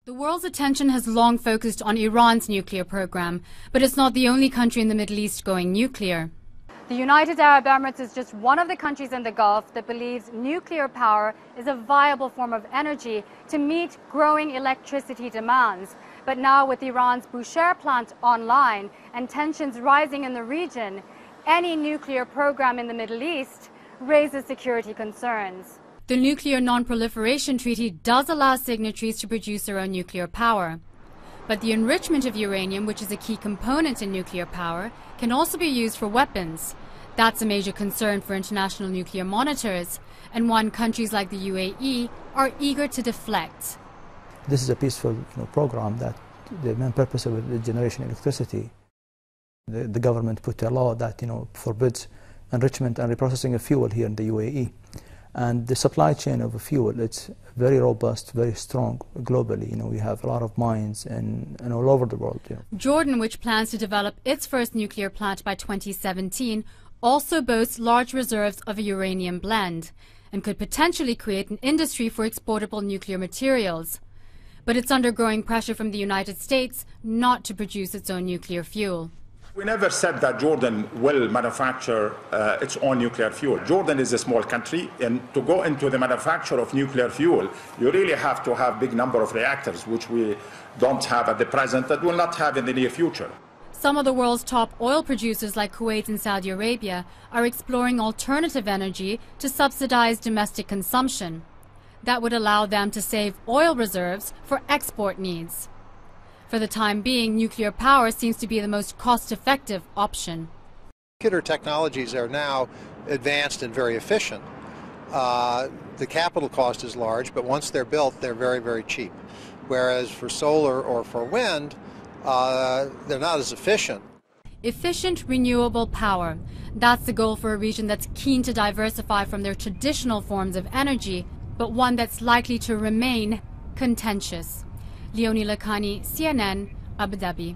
The world's attention has long focused on Iran's nuclear program, but it's not the only country in the Middle East going nuclear. The United Arab Emirates is just one of the countries in the Gulf that believes nuclear power is a viable form of energy to meet growing electricity demands. But now with Iran's Bushehr plant online and tensions rising in the region, any nuclear program in the Middle East raises security concerns. The Nuclear Non-Proliferation Treaty does allow signatories to produce their own nuclear power. But the enrichment of uranium, which is a key component in nuclear power, can also be used for weapons. That's a major concern for international nuclear monitors, and one countries like the UAE are eager to deflect. This is a peaceful program that the main purpose of it is generating electricity. The government put a law that forbids enrichment and reprocessing of fuel here in the UAE. And the supply chain of fuel, it's very robust, very strong globally. We have a lot of mines and all over the world. Jordan, which plans to develop its first nuclear plant by 2017, also boasts large reserves of a uranium blend and could potentially create an industry for exportable nuclear materials. But it's under growing pressure from the United States not to produce its own nuclear fuel. We never said that Jordan will manufacture its own nuclear fuel. Jordan is a small country, and to go into the manufacture of nuclear fuel, you really have to have a big number of reactors, which we don't have at the present, that will not have in the near future. Some of the world's top oil producers like Kuwait and Saudi Arabia are exploring alternative energy to subsidize domestic consumption. That would allow them to save oil reserves for export needs. For the time being, nuclear power seems to be the most cost-effective option. Nuclear technologies are now advanced and very efficient. The capital cost is large, but once they're built, they're very, very cheap. Whereas for solar or for wind, they're not as efficient. Efficient, renewable power. That's the goal for a region that's keen to diversify from their traditional forms of energy, but one that's likely to remain contentious. Leonie Lakhani, CNN, Abu Dhabi.